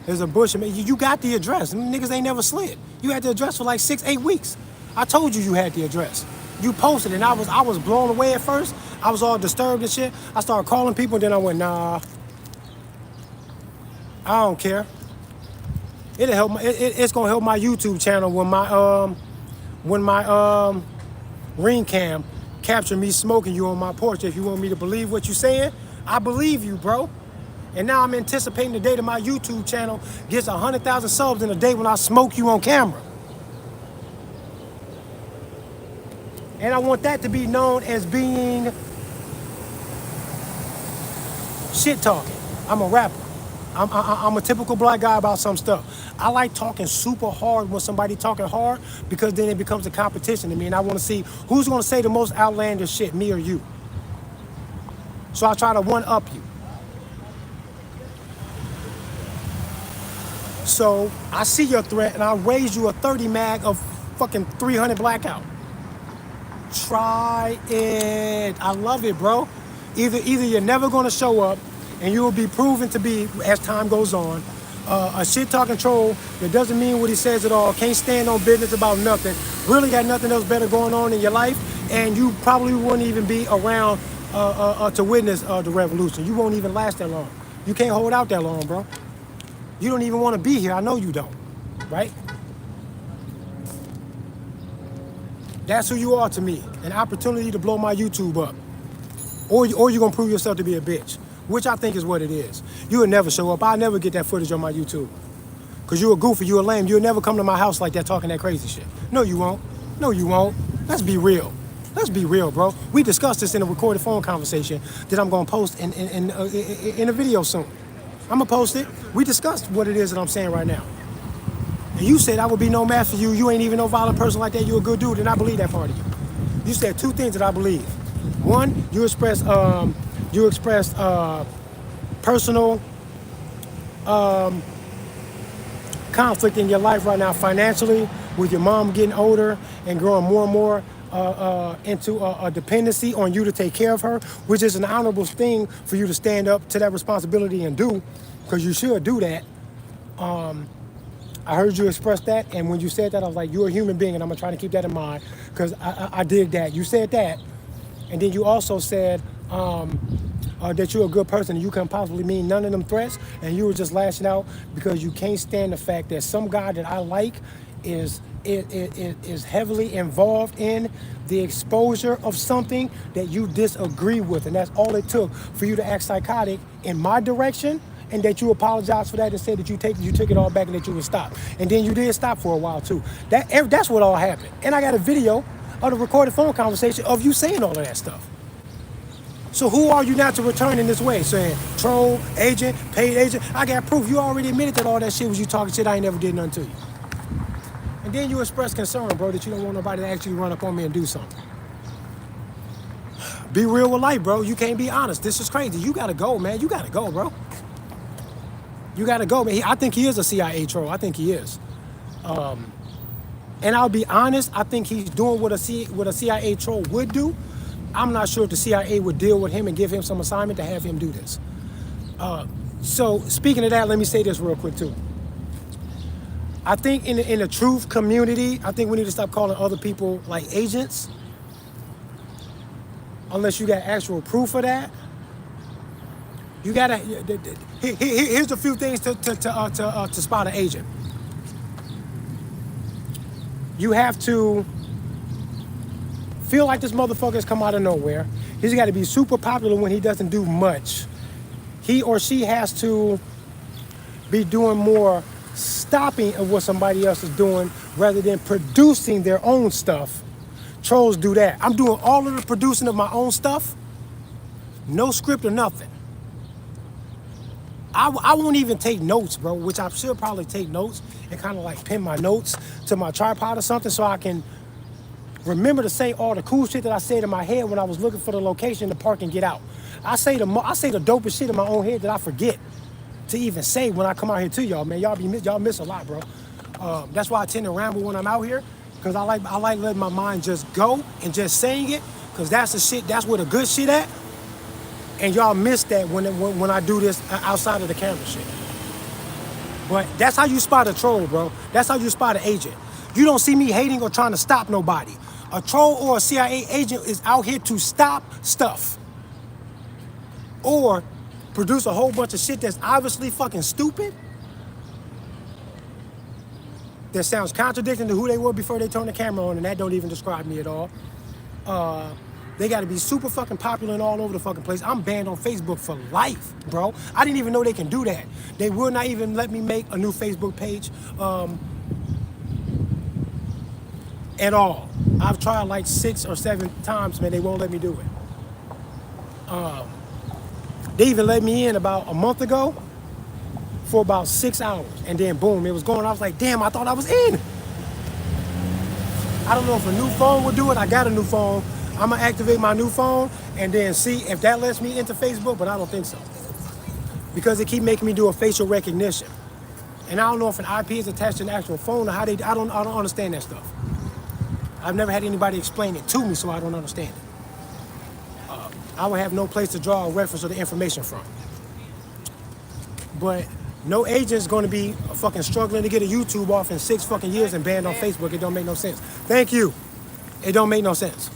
There's a bush. You got the address. Them niggas ain't never slid. You had the address for like 6-8 weeks. I told you had the address. You posted it, and I was blown away at first. I was all disturbed and shit. I started calling people, and then I went, nah. I don't care. It'll help. It's gonna help my YouTube channel when my ring cam capture me smoking you on my porch. If you want me to believe what you're saying, I believe you, bro. And now I'm anticipating the day that my YouTube channel gets 100,000 subs in a day when I smoke you on camera. And I want that to be known as being shit talking. I'm a rapper. I'm a typical black guy about some stuff. I like talking super hard when somebody talking hard because then it becomes a competition to me, and I want to see who's going to say the most outlandish shit, me or you. So I try to one-up you. So I see your threat, and I raise you a 30 mag of fucking 300 blackout. Try it. I love it, bro. Either you're never going to show up, and you will be proven to be, as time goes on, a shit-talking troll that doesn't mean what he says at all, can't stand on business about nothing, really got nothing else better going on in your life, and you probably wouldn't even be around to witness the revolution. You won't even last that long. You can't hold out that long, bro. You don't even want to be here. I know you don't, right? That's who you are to me. An opportunity to blow my YouTube up. Or you're going to prove yourself to be a bitch, which I think is what it is. You would never show up. I'll never get that footage on my YouTube. Because you're a goofy, you're a lame. You'll never come to my house like that talking that crazy shit. No, you won't. No, you won't. Let's be real. Let's be real, bro. We discussed this in a recorded phone conversation that I'm going to post in a video soon. I'm going to post it. We discussed what it is that I'm saying right now. And you said I would be no match for you. You ain't even no violent person like that. You're a good dude, and I believe that part of you. You said two things that I believe. One, you expressed personal conflict in your life right now financially, with your mom getting older and growing more and more into a dependency on you to take care of her, which is an honorable thing for you to stand up to that responsibility and do, because you should do that. I heard you express that, and when you said that, I was like, you're a human being, and I'm going to try to keep that in mind, because I dig that. You said that, and then you also said that you're a good person, and you can possibly mean none of them threats, and you were just lashing out because you can't stand the fact that some guy that I like is heavily involved in the exposure of something that you disagree with, and that's all it took for you to act psychotic in my direction, and that you apologized for that and said that you took it all back and that you would stop. And then you did stop for a while too. That's what all happened. And I got a video of the recorded phone conversation of you saying all of that stuff. So who are you now to return in this way? Saying troll, agent, paid agent? I got proof. You already admitted that all that shit was you talking shit. I ain't never did nothing to you. And then you express concern, bro, that you don't want nobody to actually run up on me and do something. Be real with life, bro. You can't be honest. This is crazy. You gotta go, man. You gotta go, bro. You gotta go, man. I think he is a CIA troll. I think he is. And I'll be honest, I think he's doing what a CIA troll would do. I'm not sure if the CIA would deal with him and give him some assignment to have him do this. So speaking of that, let me say this real quick too. I think in the truth community, I think we need to stop calling other people like agents, unless you got actual proof of that. You gotta. Here's a few things to spot an agent. You have to feel like this motherfucker's come out of nowhere. He's got to be super popular when he doesn't do much. He or she has to be doing more stopping of what somebody else is doing rather than producing their own stuff. Trolls do that. I'm doing all of the producing of my own stuff. No script or nothing. I won't even take notes, bro, which I should probably take notes and kind of like pin my notes to my tripod or something so I can remember to say all the cool shit that I said in my head when I was looking for the location to park and get out. I say the dopest shit in my own head that I forget to even say when I come out here to y'all, man. Y'all miss a lot, bro. That's why I tend to ramble when I'm out here, because I like letting my mind just go and just saying it, because that's where the good shit at. And y'all miss that when I do this outside of the camera shit. But that's how you spot a troll, bro. That's how you spot an agent. You don't see me hating or trying to stop nobody. A troll or a CIA agent is out here to stop stuff. Or produce a whole bunch of shit that's obviously fucking stupid. that sounds contradicting to who they were before they turned the camera on, and that don't even describe me at all. They got to be super fucking popular and all over the fucking place. I'm banned on Facebook for life, bro. I didn't even know they can do that. They will not even let me make a new Facebook page at all. I've tried like 6 or 7 times, man. They won't let me do it. They even let me in about a month ago for about 6 hours, and then boom, it was gone. I was like, damn, I thought I was in. I don't know if a new phone will do it. I got a new phone. I'm gonna activate my new phone and then see if that lets me into Facebook, but I don't think so. Because they keep making me do a facial recognition. And I don't know if an IP is attached to an actual phone or how they, I don't understand that stuff. I've never had anybody explain it to me, so I don't understand it. I would have no place to draw a reference or the information from. But no agent's gonna be fucking struggling to get a YouTube off in 6 fucking years and banned on Facebook. It don't make no sense. Thank you. It don't make no sense.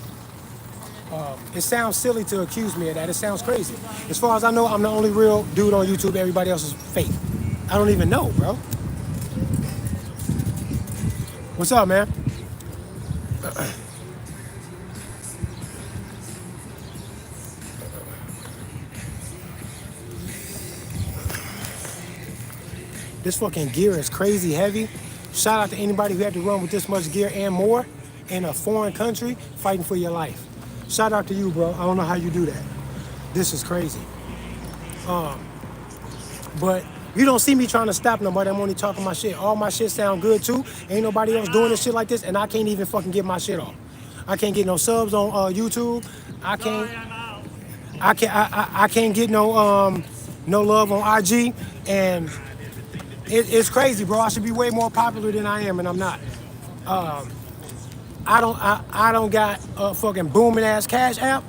It sounds silly to accuse me of that. It sounds crazy. As far as I know, I'm the only real dude on YouTube. Everybody else is fake. I don't even know, bro. What's up, man? This fucking gear is crazy heavy. Shout out to anybody who had to run with this much gear and more in a foreign country fighting for your life. Shout out to you, bro. I don't know how you do that. This is crazy. But you don't see me trying to stop nobody. I'm only talking my shit. All my shit sound good too. Ain't nobody else doing this shit like this, and I can't even fucking get my shit off. I can't get no subs on YouTube. I can't get no love on IG, and it's crazy, bro. I should be way more popular than I am, and I'm not. I don't got a fucking booming ass Cash App.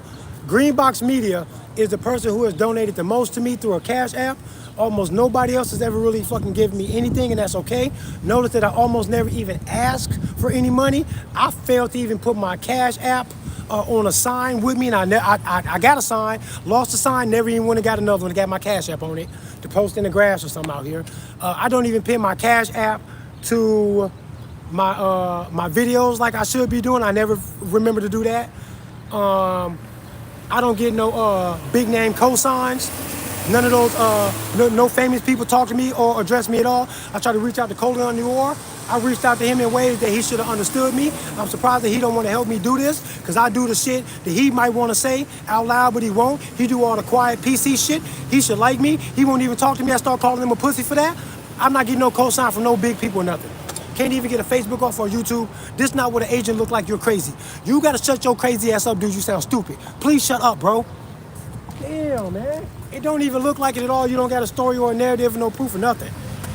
Greenbox Media is the person who has donated the most to me through a Cash App. Almost nobody else has ever really fucking given me anything, and that's okay. Notice that I almost never even ask for any money. I failed to even put my Cash App on a sign with me, and I got a sign, lost the sign, never even went and got another one, got my Cash App on it to post in the grass or something out here. I don't even pin my Cash App to my videos like I should be doing. I never remember to do that. I don't get no big name cosigns. None of those, no famous people talk to me or address me at all. I try to reach out to Coleon Noir. I reached out to him in ways that he should have understood me. I'm surprised that he don't want to help me do this, because I do the shit that he might want to say out loud, but he won't. He do all the quiet PC shit. He should like me. He won't even talk to me. I start calling him a pussy for that. I'm not getting no cosign from no big people or nothing. Can't even get a Facebook off or YouTube. This not what an agent look like. You're crazy. You gotta shut your crazy ass up, dude. You sound stupid. Please shut up, bro. Damn, man. It don't even look like it at all. You don't got a story or a narrative or no proof or nothing.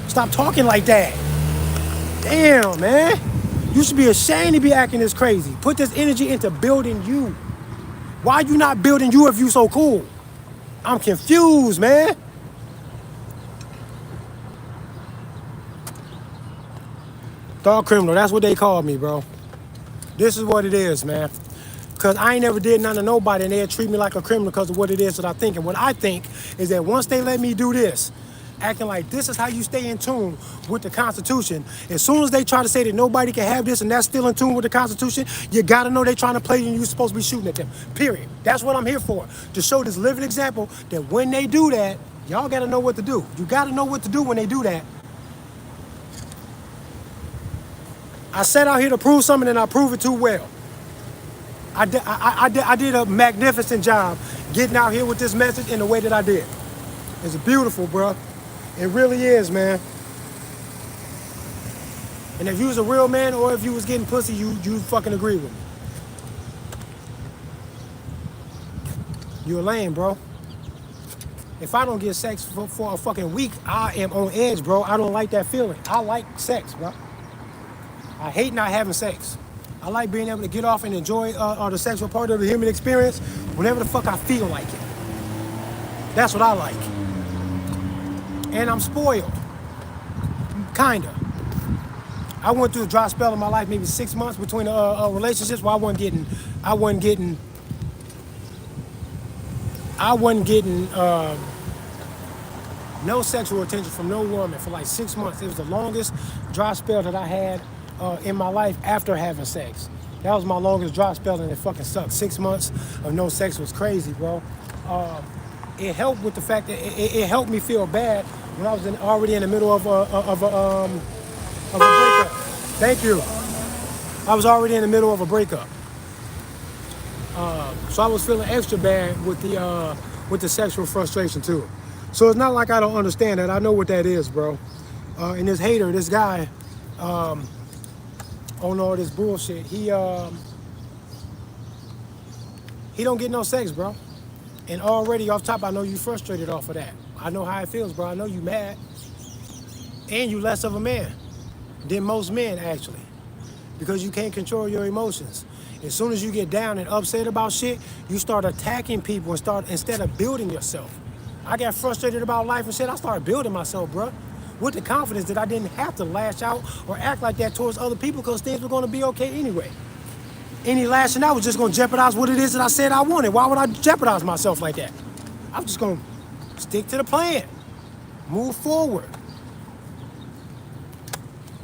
Stop talking like that. Damn, man. You should be ashamed to be acting this crazy. Put this energy into building you. Why you not building you if you so cool? I'm confused, man. Thought criminal, that's what they call me, bro. This is what it is, man. Because I ain't never did nothing to nobody, and they'll treat me like a criminal because of what it is that I think. And what I think is that once they let me do this, acting like this is how you stay in tune with the Constitution, as soon as they try to say that nobody can have this and that's still in tune with the Constitution, you got to know they trying to play you and you're supposed to be shooting at them, period. That's what I'm here for, to show this living example that when they do that, y'all got to know what to do. You got to know what to do when they do that. I set out here to prove something, and I prove it too well. I did a magnificent job getting out here with this message in the way that I did. It's beautiful, bro. It really is, man. And if you was a real man or if you was getting pussy, you fucking agree with me. You a lame, bro. If I don't get sex for a fucking week, I am on edge, bro. I don't like that feeling. I like sex, bro. I hate not having sex. I like being able to get off and enjoy the sexual part of the human experience whenever the fuck I feel like it. That's what I like. And I'm spoiled. Kinda. I went through a dry spell in my life, maybe 6 months between relationships where I wasn't getting No sexual attention from no woman for like 6 months. It was the longest dry spell that I had in my life after having sex. That was my longest dry spell, and it fucking sucked. 6 months of no sex was crazy, bro. It helped with the fact that it helped me feel bad when I was already in the middle of a breakup. Thank you. I was already in the middle of a breakup, so I was feeling extra bad with the sexual frustration too. So it's not like I don't understand that. I know what that is, bro. And this hater, this guy, on all this bullshit, he don't get no sex, bro. And already off top, I know you frustrated off of that. I know how it feels, bro. I know you mad, and you less of a man than most men actually, because you can't control your emotions. As soon as you get down and upset about shit, you start attacking people instead of building yourself. I got frustrated about life and shit. I started building myself, bro, with the confidence that I didn't have to lash out or act like that towards other people because things were going to be okay anyway. Any lashing out was just going to jeopardize what it is that I said I wanted. Why would I jeopardize myself like that? I'm just going to stick to the plan, move forward.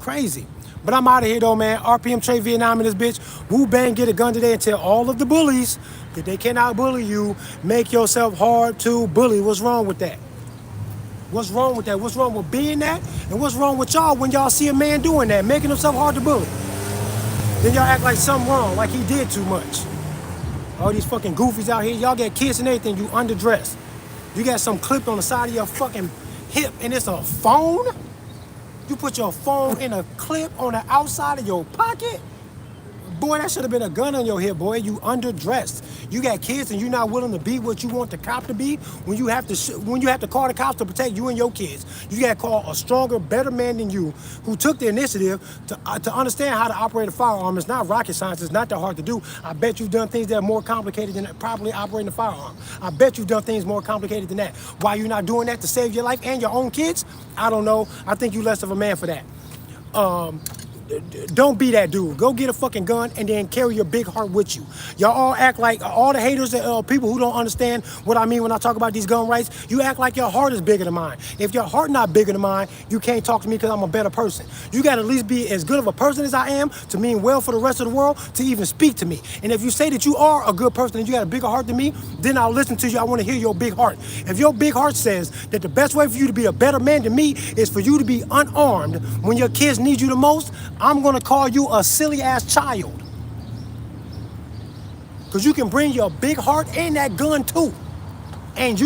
Crazy. But I'm out of here though, man. RPM Trade Vietnam in this bitch. Wu Bang, get a gun today and tell all of the bullies that they cannot bully you. Make yourself hard to bully. What's wrong with that? What's wrong with that? What's wrong with being that? And what's wrong with y'all when y'all see a man doing that, making himself hard to bully? Then y'all act like something wrong, like he did too much. All these fucking goofies out here, y'all get kids and everything, you underdressed. You got some clip on the side of your fucking hip and it's a phone? You put your phone in a clip on the outside of your pocket? Boy, that should have been a gun on your hip, boy. You underdressed. You got kids and you're not willing to be what you want the cop to be when you have to call the cops to protect you and your kids. You got to call a stronger, better man than you who took the initiative to understand how to operate a firearm. It's not rocket science. It's not that hard to do. I bet you've done things that are more complicated than properly operating a firearm. I bet you've done things more complicated than that. Why you not doing that to save your life and your own kids? I don't know. I think you less of a man for that. Don't be that dude. Go get a fucking gun and then carry your big heart with you. Y'all all act like all the haters and people who don't understand what I mean when I talk about these gun rights. You act like your heart is bigger than mine. If your heart not bigger than mine, you can't talk to me because I'm a better person. You got to at least be as good of a person as I am to mean well for the rest of the world to even speak to me. And if you say that you are a good person and you got a bigger heart than me, then I'll listen to you. I want to hear your big heart. If your big heart says that the best way for you to be a better man than me is for you to be unarmed when your kids need you the most, I'm going to call you a silly ass child. Because you can bring your big heart and that gun too. And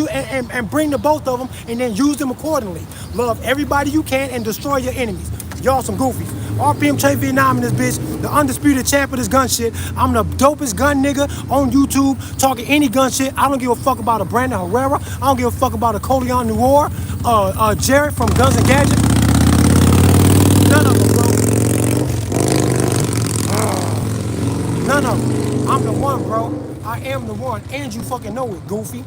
bring the both of them and then use them accordingly. Love everybody you can and destroy your enemies. Y'all some goofies. RPM Trade Vietnam in this bitch, the undisputed champ of this gun shit. I'm the dopest gun nigga on YouTube talking any gun shit. I don't give a fuck about a Brandon Herrera. I don't give a fuck about a Coleon Noir, Jared from Guns and Gadgets. None of them, bro. None of them. I'm the one, bro. I am the one. And you fucking know it, goofy.